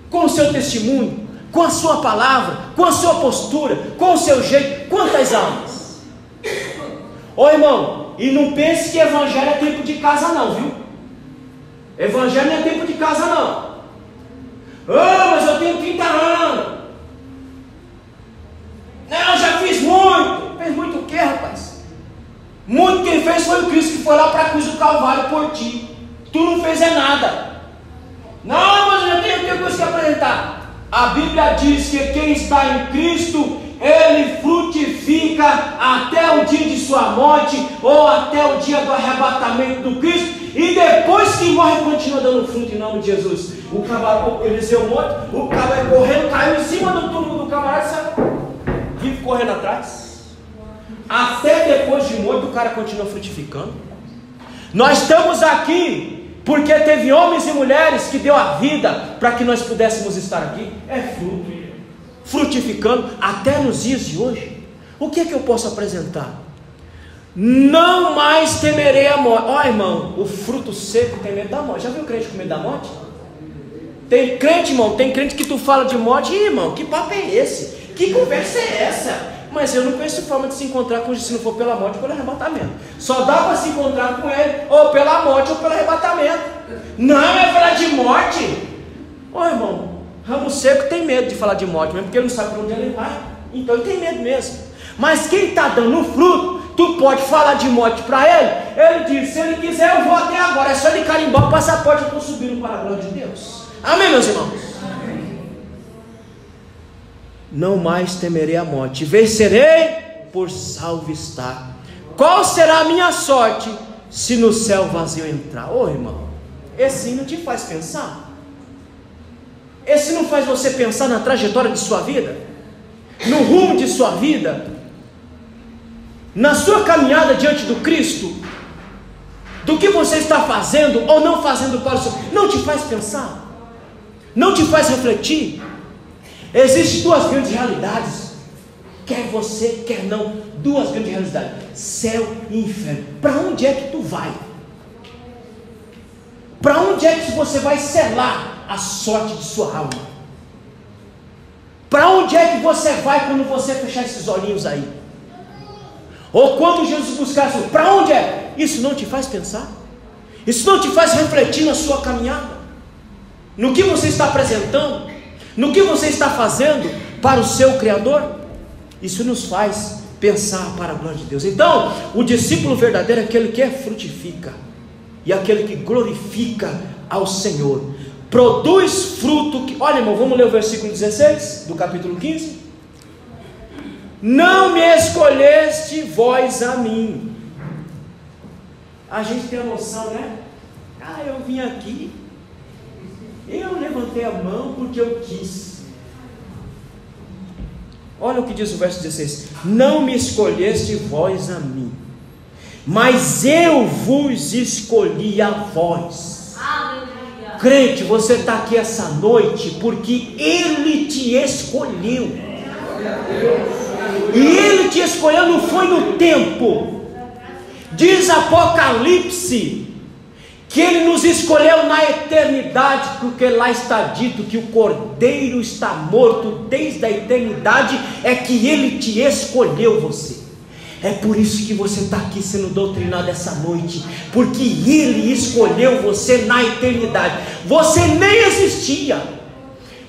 Com o seu testemunho, com a sua palavra, com a sua postura, com o seu jeito. Quantas almas? Irmão, e não pense que evangelho é tempo de casa não, viu? Evangelho não é tempo de casa não. Mas eu tenho 30 anos. Não, já fiz muito. Fez muito o quê, rapaz? Muito quem fez foi o Cristo, que foi lá para a cruz do Calvário por ti. Tu não fez nada. Não, mas eu tenho coisa que apresentar. A Bíblia diz que quem está em Cristo, ele frutifica até o dia de sua morte, ou até o dia do arrebatamento do Cristo, e depois que morre continua dando fruto em nome de Jesus. O camarada, Eliseu morto, o camarada correndo, caiu em cima do túmulo do camarada, sabe? Vive correndo atrás. Até depois de morto o cara continua frutificando. Nós estamos aqui porque teve homens e mulheres que deu a vida para que nós pudéssemos estar aqui. É fruto, frutificando até nos dias de hoje. O que é que eu posso apresentar? Não mais temerei a morte. Irmão, o fruto seco tem medo da morte. Já viu crente com medo da morte? Tem crente, irmão, tem crente que tu fala de morte. Irmão, que papo é esse? Que conversa é essa? Mas eu não conheço forma de se encontrar com Jesus, se não for pela morte ou pelo arrebatamento. Só dá para se encontrar com ele ou pela morte ou pelo arrebatamento. Não é falar de morte. Irmão, ramo seco tem medo de falar de morte, mesmo porque ele não sabe para onde ele vai. Então ele tem medo mesmo. Mas quem está dando fruto, tu pode falar de morte para ele. Ele diz: se ele quiser eu vou até agora. É só ele carimbar o passaporte, eu estou subindo para a glória de Deus. Amém, meus irmãos? Não mais temerei a morte, vencerei por salvo estar. Qual será a minha sorte se no céu vazio entrar? Irmão, esse não te faz pensar? Esse não faz você pensar na trajetória de sua vida? No rumo de sua vida? Na sua caminhada diante do Cristo? Do que você está fazendo ou não fazendo para o Senhor? Não te faz pensar? Não te faz refletir? Existem duas grandes realidades, quer você, quer não, duas grandes realidades: céu e inferno. Para onde é que tu vai? Para onde é que você vai selar a sorte de sua alma? Para onde é que você vai quando você fechar esses olhinhos aí? Ou quando Jesus buscar, para onde é? Isso não te faz pensar? Isso não te faz refletir na sua caminhada? No que você está apresentando? no que você está fazendo para o seu Criador? Isso nos faz pensar para a glória de Deus. Então, o discípulo verdadeiro é aquele que frutifica, e aquele que glorifica ao Senhor, produz fruto que... Olha, irmão, vamos ler o versículo 16 do capítulo 15. Não me escolheste vós a mim. A gente tem a noção, né? Eu vim aqui, eu levantei a mão porque eu quis. Olha o que diz o verso 16: não me escolheste vós a mim, mas eu vos escolhi a vós. Aleluia. Crente, você está aqui essa noite porque Ele te escolheu. E Ele te escolheu, não foi no tempo. Diz Apocalipse que Ele nos escolheu na eternidade, porque lá está dito que o Cordeiro está morto desde a eternidade. É que Ele te escolheu você. É por isso que você está aqui sendo doutrinado essa noite, porque Ele escolheu você na eternidade. Você nem existia,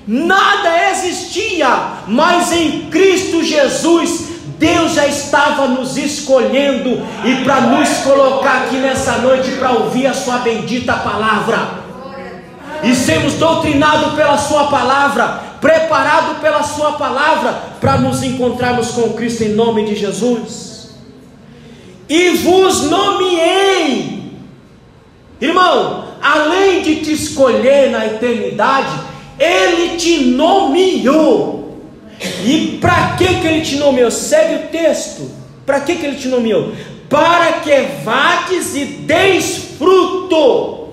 nada existia, mas em Cristo Jesus Deus já estava nos escolhendo, e para nos colocar aqui nessa noite para ouvir a sua bendita palavra, e sermos doutrinados pela sua palavra, preparados pela sua palavra, para nos encontrarmos com Cristo em nome de Jesus. E vos nomeei, irmão, além de te escolher na eternidade, Ele te nomeou. E para que Ele te nomeou? Segue o texto. Para que Ele te nomeou? Para que vades e deis fruto.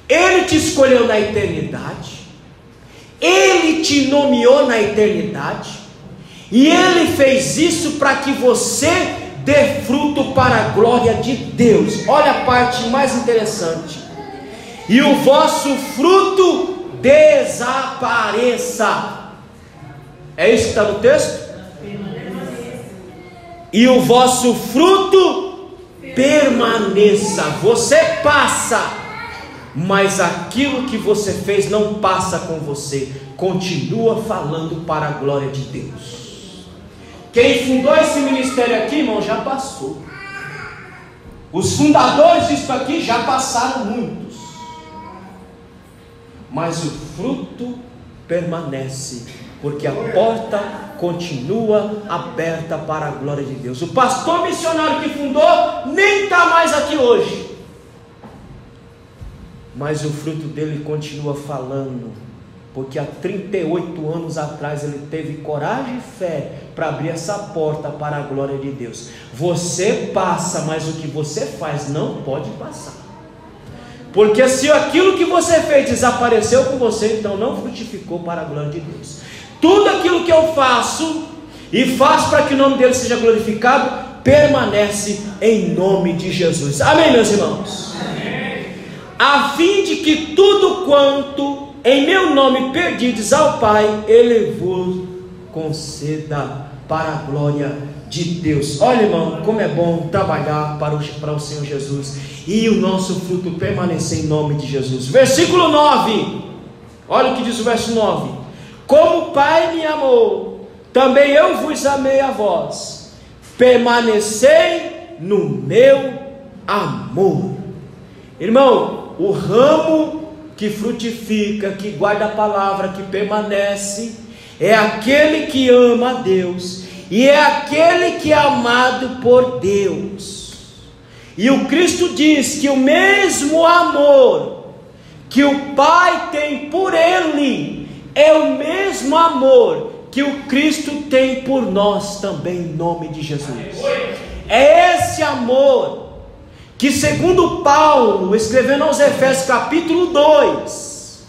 Ele te escolheu na eternidade, Ele te nomeou na eternidade, e Ele fez isso para que você dê fruto para a glória de Deus. Olha a parte mais interessante: e o vosso fruto desapareça. É isso que está no texto? E o vosso fruto permaneça. Você passa, mas aquilo que você fez não passa com você, continua falando para a glória de Deus. Quem fundou esse ministério aqui, irmão, já passou. Os fundadores disso aqui já passaram muitos, mas o fruto permanece, porque a porta continua aberta para a glória de Deus. O pastor missionário que fundou nem está mais aqui hoje, mas o fruto dele continua falando, porque há 38 anos atrás ele teve coragem e fé para abrir essa porta para a glória de Deus. Você passa, mas o que você faz não pode passar, porque se aquilo que você fez desapareceu com você, então não frutificou para a glória de Deus. Tudo aquilo que eu faço e faço para que o nome dele seja glorificado, permanece em nome de Jesus. Amém, meus irmãos? Amém. A fim de que tudo quanto em meu nome pedides ao Pai, Ele vos conceda para a glória de Deus. Olha, irmão, como é bom trabalhar para o Senhor Jesus e o nosso fruto permanecer em nome de Jesus. Versículo 9, olha o que diz o verso 9: como o Pai me amou, também eu vos amei a vós, permanecei no meu amor. Irmão, o ramo que frutifica, que guarda a palavra, que permanece, é aquele que ama a Deus, e é aquele que é amado por Deus. E o Cristo diz que o mesmo amor que o Pai tem por Ele é o mesmo amor que o Cristo tem por nós também, em nome de Jesus. É esse amor que, segundo Paulo, escrevendo aos Efésios capítulo 2,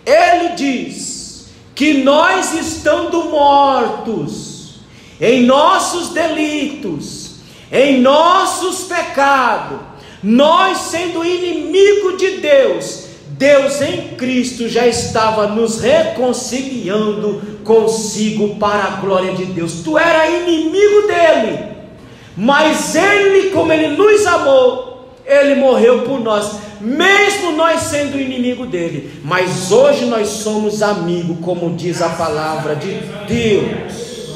ele diz que nós, estando mortos em nossos delitos, em nossos pecados, nós sendo inimigo de Deus, Deus em Cristo já estava nos reconciliando consigo para a glória de Deus. Tu era inimigo dele, mas Ele, como Ele nos amou, Ele morreu por nós, mesmo nós sendo inimigo dele, mas hoje nós somos amigos, como diz a palavra de Deus.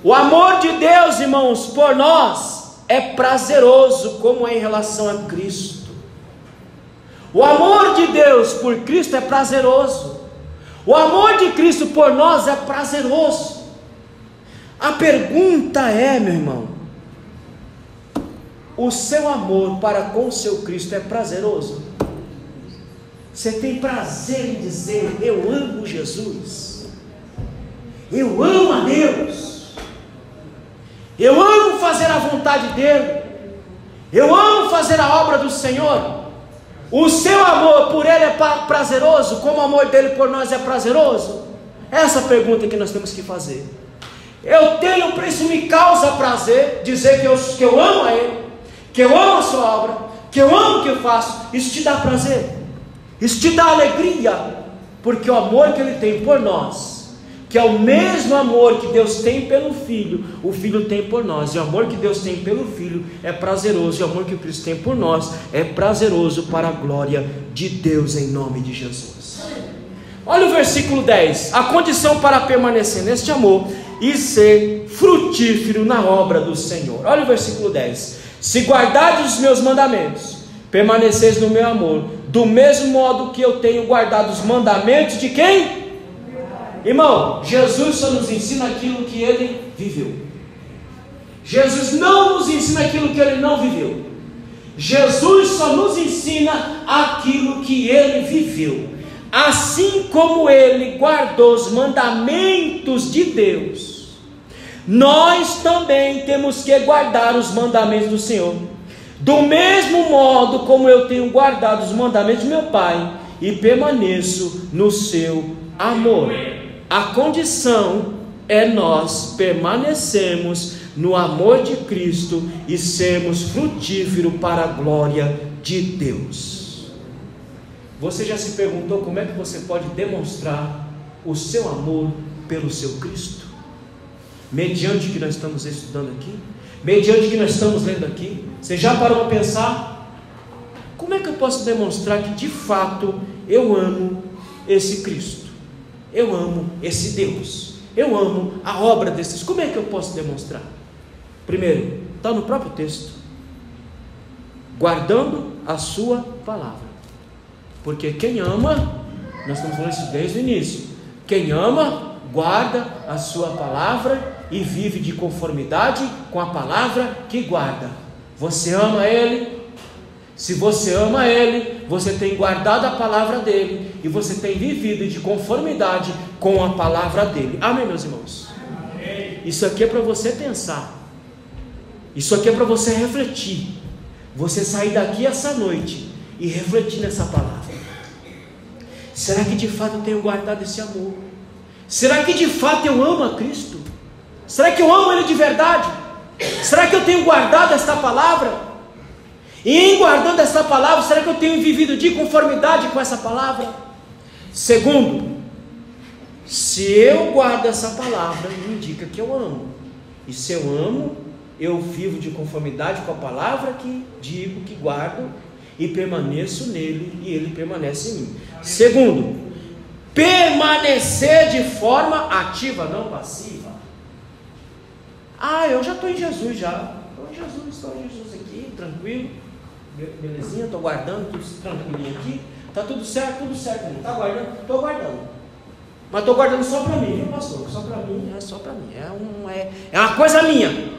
O amor de Deus, irmãos, por nós é prazeroso, como é em relação a Cristo. O amor de Deus por Cristo é prazeroso. O amor de Cristo por nós é prazeroso. A pergunta é, meu irmão, o seu amor para com o seu Cristo é prazeroso? Você tem prazer em dizer: eu amo Jesus, eu amo a Deus, eu amo fazer a vontade dele, eu amo fazer a obra do Senhor? O seu amor por ele é prazeroso, como o amor dele por nós é prazeroso? Essa é a pergunta que nós temos que fazer. Isso me causa prazer, dizer que eu amo a ele, que eu amo a sua obra, que eu amo o que eu faço. Isso te dá prazer, isso te dá alegria, porque o amor que ele tem por nós, que é o mesmo amor que Deus tem pelo Filho, o Filho tem por nós. E o amor que Deus tem pelo Filho é prazeroso, e o amor que Cristo tem por nós é prazeroso para a glória de Deus, em nome de Jesus. Olha o versículo 10, a condição para permanecer neste amor e ser frutífero na obra do Senhor. Olha o versículo 10, se guardardes os meus mandamentos, permaneceis no meu amor, do mesmo modo que eu tenho guardado os mandamentos de quem? Irmão, Jesus só nos ensina aquilo que ele viveu. Jesus não nos ensina aquilo que ele não viveu. Jesus só nos ensina aquilo que ele viveu. Assim como ele guardou os mandamentos de Deus, nós também temos que guardar os mandamentos do Senhor. Do mesmo modo como eu tenho guardado os mandamentos do meu Pai e permaneço no seu amor. A condição é nós permanecermos no amor de Cristo e sermos frutíferos para a glória de Deus. Você já se perguntou como é que você pode demonstrar o seu amor pelo seu Cristo? Mediante o que nós estamos estudando aqui, mediante o que nós estamos lendo aqui, você já parou para pensar? Como é que eu posso demonstrar que de fato eu amo esse Cristo? Eu amo esse Deus, eu amo a obra desses. Como é que eu posso demonstrar? Primeiro, está no próprio texto: guardando a sua palavra. Porque quem ama, nós estamos falando isso desde o início, quem ama, guarda a sua palavra e vive de conformidade com a palavra que guarda. Você ama ele? Se você ama ele, você tem guardado a palavra dele e você tem vivido de conformidade com a palavra dele. Amém, meus irmãos? Amém. Isso aqui é para você pensar, isso aqui é para você refletir, você sair daqui essa noite e refletir nessa palavra. Será que de fato eu tenho guardado esse amor? Será que de fato eu amo a Cristo? Será que eu amo ele de verdade? Será que eu tenho guardado esta palavra? E em guardando essa palavra, será que eu tenho vivido de conformidade com essa palavra? Segundo, se eu guardo essa palavra, indica que eu amo. E se eu amo, eu vivo de conformidade com a palavra que digo, que guardo, e permaneço nele, e ele permanece em mim. Segundo, permanecer de forma ativa, não passiva. Eu já estou em Jesus já. Estou em Jesus aqui, tranquilo. Belezinha, estou guardando, tudo tranquilinho aqui. Está tudo certo, está guardando, estou guardando. Mas estou guardando só para mim, viu, pastor? Só para mim, só para mim. É uma coisa minha.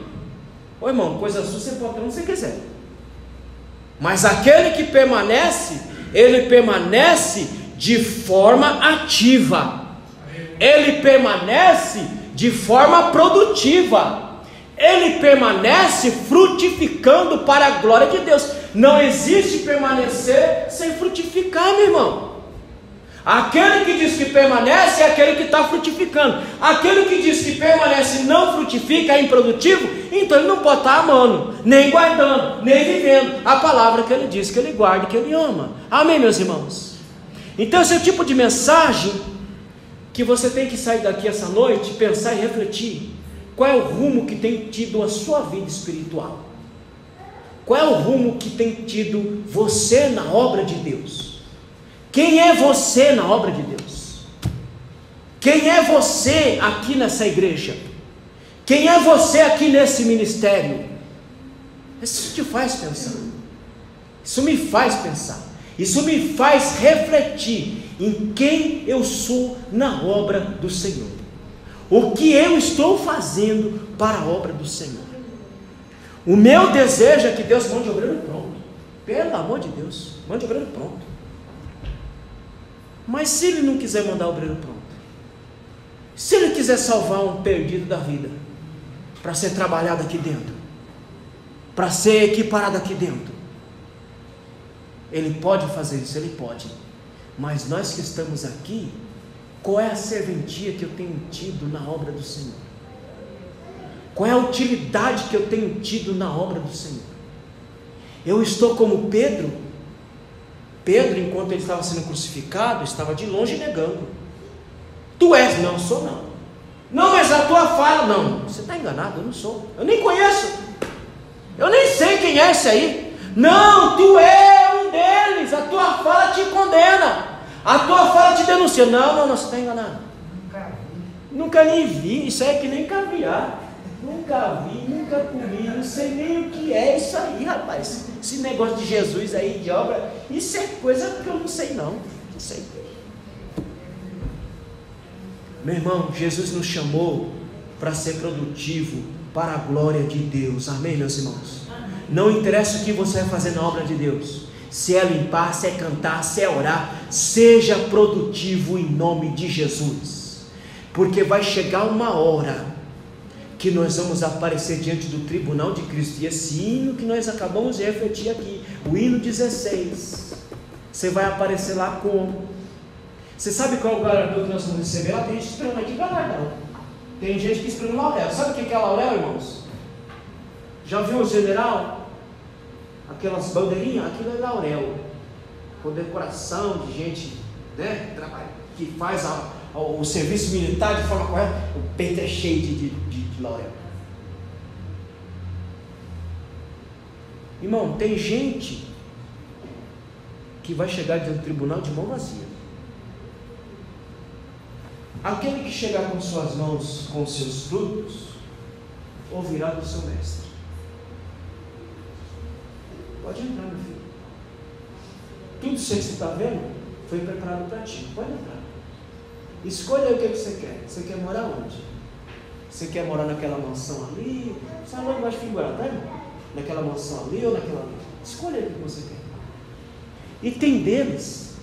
Ô irmão, coisa sua você pode ter onde você quiser. Mas aquele que permanece, ele permanece de forma ativa. Ele permanece de forma produtiva. Ele permanece frutificando para a glória de Deus. Não existe permanecer sem frutificar, meu irmão. Aquele que diz que permanece é aquele que está frutificando. Aquele que diz que permanece e não frutifica, é improdutivo, então ele não pode estar amando, nem guardando, nem vivendo a palavra que ele diz que ele guarda e que ele ama. Amém, meus irmãos? Então esse é o tipo de mensagem que você tem que sair daqui essa noite, pensar e refletir. Qual é o rumo que tem tido a sua vida espiritual? Qual é o rumo que tem tido você na obra de Deus? Quem é você na obra de Deus? Quem é você aqui nessa igreja? Quem é você aqui nesse ministério? Isso te faz pensar. Isso me faz pensar. Isso me faz refletir em quem eu sou na obra do Senhor. O que eu estou fazendo para a obra do Senhor. O meu desejo é que Deus mande obreiro pronto. Pelo amor de Deus, mande obreiro pronto. Mas se Ele não quiser mandar obreiro pronto, se Ele quiser salvar um perdido da vida, para ser trabalhado aqui dentro, para ser equiparado aqui dentro, Ele pode fazer isso, Ele pode. Mas nós que estamos aqui, qual é a serventia que eu tenho tido na obra do Senhor? Qual é a utilidade que eu tenho tido na obra do Senhor? Eu estou como Pedro. Pedro, enquanto ele estava sendo crucificado, estava de longe negando. Tu és? Não, sou não. Não, mas a tua fala, não. Você está enganado, eu não sou. Eu nem conheço. Eu nem sei quem é esse aí. Não, tu é um deles. A tua fala te condena. A tua fala te denuncia. Não, você está enganado. Nunca nem vi. Isso aí é que nem caviar. Nunca vi, nunca comi, não sei nem o que é isso aí, rapaz. Esse negócio de Jesus aí, de obra, isso é coisa que eu não sei não. Não sei. Meu irmão, Jesus nos chamou para ser produtivo para a glória de Deus. Amém, meus irmãos? Não interessa o que você vai fazer na obra de Deus. Se é limpar, se é cantar, se é orar, seja produtivo em nome de Jesus. Porque vai chegar uma hora que nós vamos aparecer diante do tribunal de Cristo. E esse hino que nós acabamos de refletir aqui, o hino 16, você vai aparecer lá como? Você sabe qual é o galardão que nós vamos receber? Lá tem gente esperando aqui galardão. Tem gente que esperando laurel. Sabe o que é laurel, irmãos? Já viu o general? Aquelas bandeirinhas? Aquilo é laurel. Com decoração de gente, né, que faz o serviço militar de forma correta. O peito é cheio de laurel. Irmão, tem gente que vai chegar diante do tribunal de mão vazia. Aquele que chegar com suas mãos, com seus frutos, ouvirá do seu mestre. Pode entrar, meu filho. Tudo isso que você está vendo foi preparado para ti. Pode entrar. Escolha o que você quer. Você quer morar onde? Você quer morar naquela mansão ali? Você não vai figurar, tá, irmão? Naquela mansão ali ou naquela ali? Escolha o que você quer. E tem deles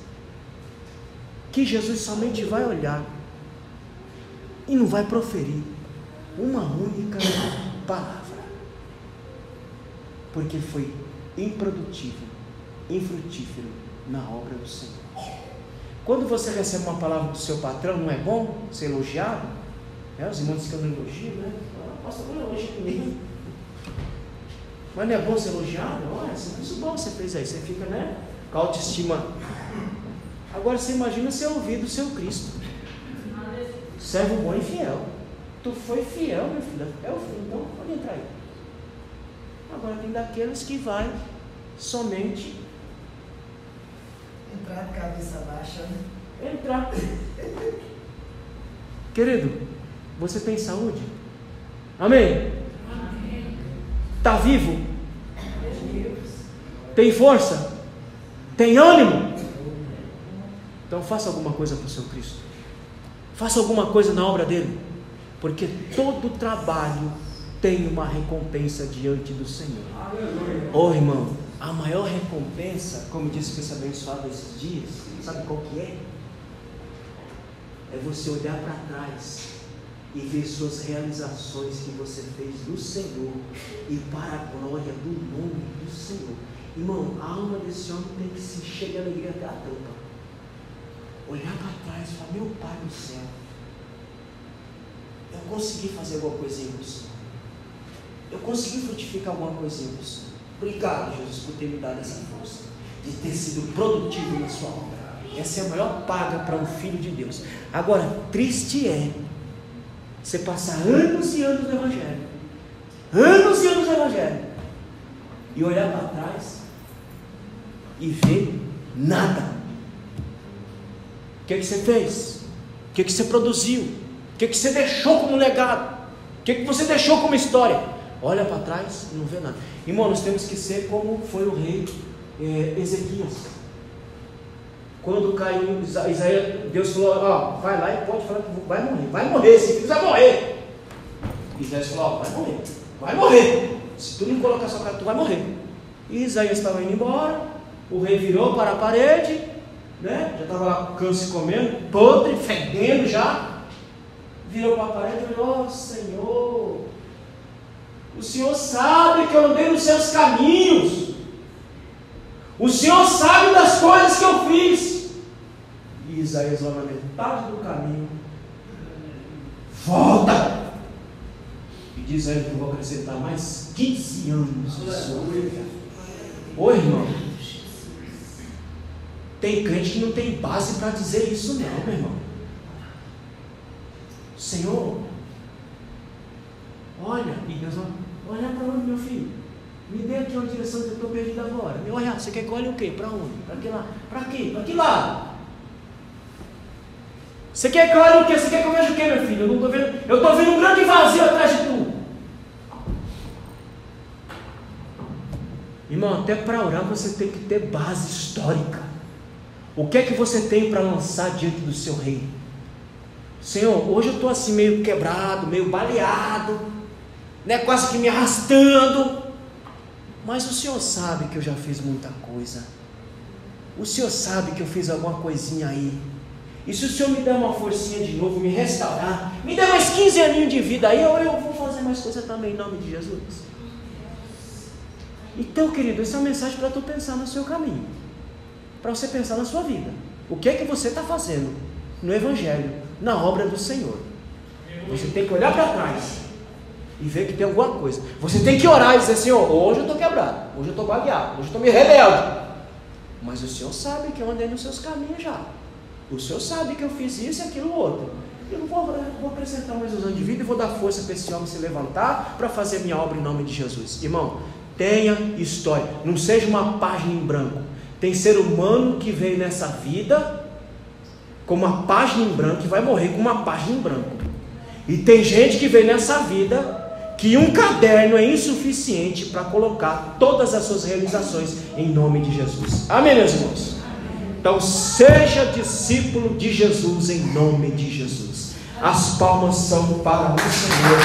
que Jesus somente vai olhar e não vai proferir uma única palavra, porque foi improdutivo, infrutífero na obra do Senhor. Quando você recebe uma palavra do seu patrão, não é bom ser elogiado? Os irmãos que eu não elogio, né? Nossa, não elogia comigo. Mas não é bom ser elogiado? Olha, isso bom você fez aí. Você fica, né, com a autoestima. Agora você imagina ser ouvido do seu Cristo. Servo bom e fiel. Tu foi fiel, meu filho. É o filho, então pode entrar aí. Agora tem daqueles que vai somente entrar de cabeça baixa, né? Entrar. Querido, você tem saúde? Amém? Está vivo? Tem força? Tem ânimo? Então faça alguma coisa para o seu Cristo. Faça alguma coisa na obra dele. Porque todo trabalho tem uma recompensa diante do Senhor. Oh, irmão, a maior recompensa, como disse que esse abençoado esses dias, sabe qual que é? É você olhar para trás e ver suas realizações que você fez do Senhor e para a glória do nome do Senhor. Irmão, a alma desse homem tem que se encher de alegria até a tampa. Olhar para trás e falar: meu Pai do céu, eu consegui fazer alguma coisinha para o Senhor. Eu consegui frutificar alguma coisinha para o Senhor. Obrigado, Jesus, por ter me dado essa força de ter sido produtivo na sua obra. Essa é a maior paga para um filho de Deus. Agora, triste é você passar anos e anos no Evangelho, anos e anos no Evangelho, e olhar para trás e ver nada? O que você fez? O que você produziu? O que você deixou como legado? O que você deixou como história? Olha para trás e não vê nada. Irmão, nós temos que ser como foi o rei Ezequias. Quando caiu Isaías, Deus falou: ó, vai lá e pode falar que vai morrer, esse filho vai morrer. Isaías falou: ó, vai morrer. Se tu não colocar sua cara, tu vai morrer. E Isaías estava indo embora, o rei virou para a parede, né? Já estava lá câncer comendo, podre, fedendo já. Virou para a parede e falou: ó, Senhor, o Senhor sabe que eu andei nos seus caminhos, o Senhor sabe das coisas que eu fiz. E Isaías lá na metade do caminho: volta! E diz a ele que eu vou acrescentar mais 15 anos de sua vida. Ô irmão, tem crente que não tem base para dizer isso não, meu irmão. Senhor, olha, e Deus vai olhar para onde, meu filho? Me dê aqui uma direção que eu estou perdido agora. Me olhar, você quer que eu olhe o quê? Para onde? Para que lá? Para quê? Para que lado? Você quer que eu olhe o quê? Você quer que eu veja o quê, meu filho? Eu não estou vendo. Eu estou vendo um grande vazio atrás de tu. Irmão, até para orar você tem que ter base histórica. O que é que você tem para lançar diante do seu rei? Senhor, hoje eu estou assim meio quebrado, meio baleado, né, quase que me arrastando. Mas o Senhor sabe que eu já fiz muita coisa. O Senhor sabe que eu fiz alguma coisinha aí. E se o Senhor me der uma forcinha de novo, me restaurar, me der mais 15 aninhos de vida aí, eu vou fazer mais coisa também em nome de Jesus. Então, querido, essa é uma mensagem para tu pensar no seu caminho, para você pensar na sua vida. O que é que você está fazendo no Evangelho, na obra do Senhor? Você tem que olhar para trás e ver que tem alguma coisa. Você tem que orar e dizer: Senhor, hoje eu estou quebrado, hoje eu estou baleado, hoje eu estou meio rebelde, mas o Senhor sabe que eu andei nos seus caminhos já. O Senhor sabe que eu fiz isso e aquilo outro. Eu não vou acrescentar mais uns anos de vida e vou dar força para esse homem se levantar para fazer minha obra em nome de Jesus. Irmão, tenha história, não seja uma página em branco. Tem ser humano que veio nessa vida com uma página em branco e vai morrer com uma página em branco. E tem gente que veio nessa vida que um caderno é insuficiente para colocar todas as suas realizações em nome de Jesus. Amém, meus irmãos? Então seja discípulo de Jesus em nome de Jesus. As palmas são para o Senhor.